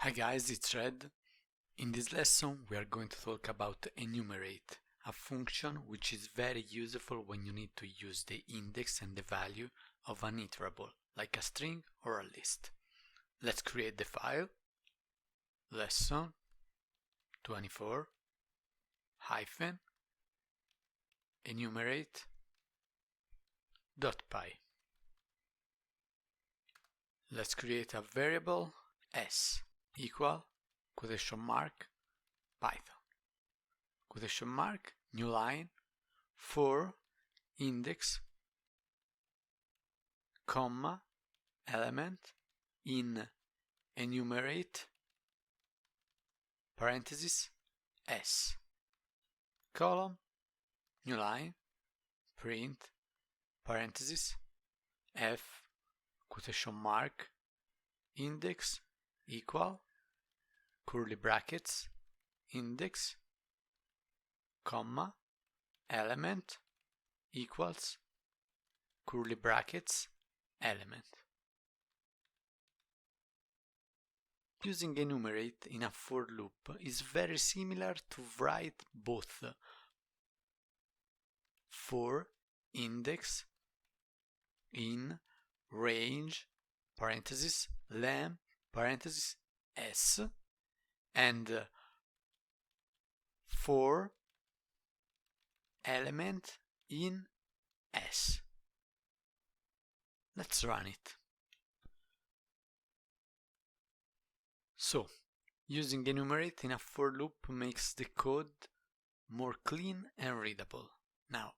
Hi guys, it's Red. In this lesson we are going to talk about enumerate, a function which is very useful when you need to use the index and the value of an iterable, like a string or a list. Let's create the file. Lesson 24 hyphen enumerate.py. Let's create a variable s equal quotation mark Python, quotation mark, new line, for index, comma, element in enumerate, parenthesis, s, column, new line, print, parenthesis, f, quotation mark, index equal, curly brackets, index, comma, element equals, curly brackets, element. Using enumerate in a for loop is very similar to write both for index in range, parenthesis, len, parenthesis, s, and for element in s. Let's run it. So, using enumerate in a for loop makes the code more clean and readable. Now,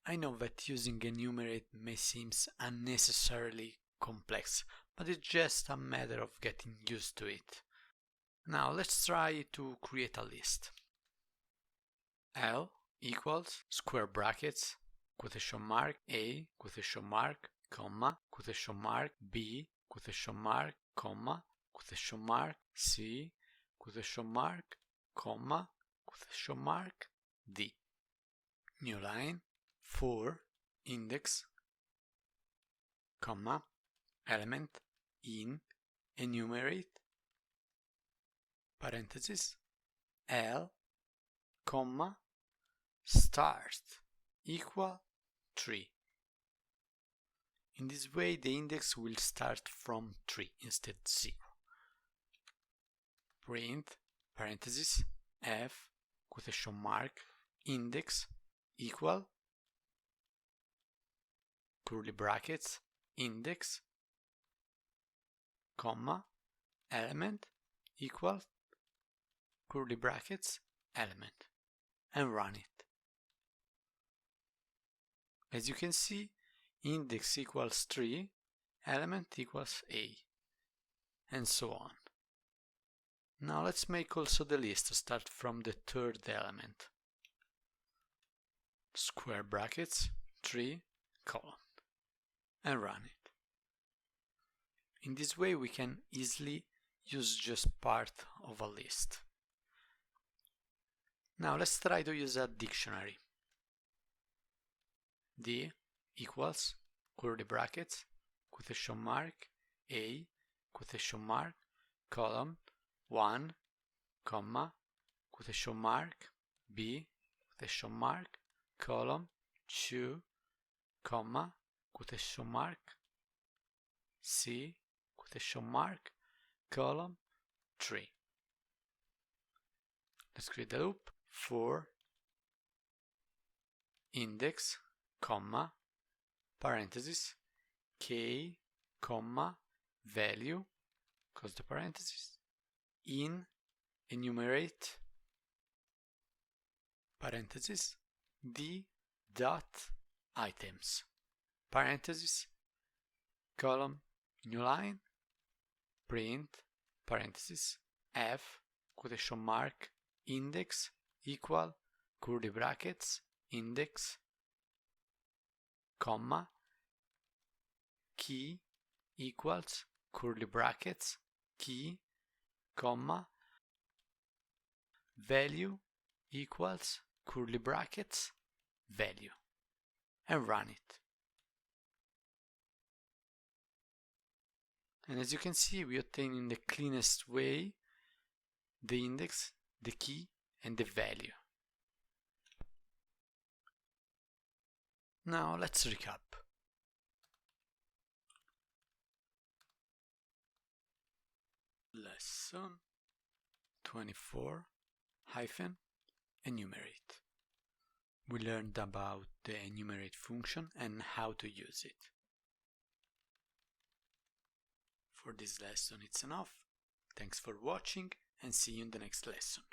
I know that using enumerate may seem unnecessarily complex, but it's just a matter of getting used to it. Now let's try to create a list. L equals square brackets, quotation mark, A, quotation mark, comma, quotation mark, B, quotation mark, comma, quotation mark, C, quotation mark, comma, quotation mark, D. New line, for index, comma, element in enumerate, parenthesis, L, comma, start equal 3. In this way the index will start from 3 instead 0. Print, parenthesis, f, quotation mark, index equal, curly brackets, index, comma, element equal, curly brackets, element, and run it. As you can see, index equals 3, element equals A, and so on. Now let's make also the list, start from the third element. Square brackets, 3, column, and run it. In this way we can easily use just part of a list. Now let's try to use a dictionary. D equals curly brackets, quotation mark, A, quotation mark, column, 1, comma, quotation mark, B, quotation mark, column, 2, comma, quotation mark, C, quotation mark, column, 3. Let's create the loop for index, comma, parenthesis, k, comma, value, close the parenthesis, in enumerate, parenthesis, d dot items, parenthesis, column, new line, print, parenthesis, f, quotation mark, index equal, curly brackets, index, comma, key equals, curly brackets, key, comma, value equals, curly brackets, value, and run it. And as you can see, we obtain in the cleanest way the index, the key, and the value. Now let's recap. Lesson 24 enumerate. We learned about the enumerate function and how to use it. For this lesson it's enough. Thanks for watching and see you in the next lesson.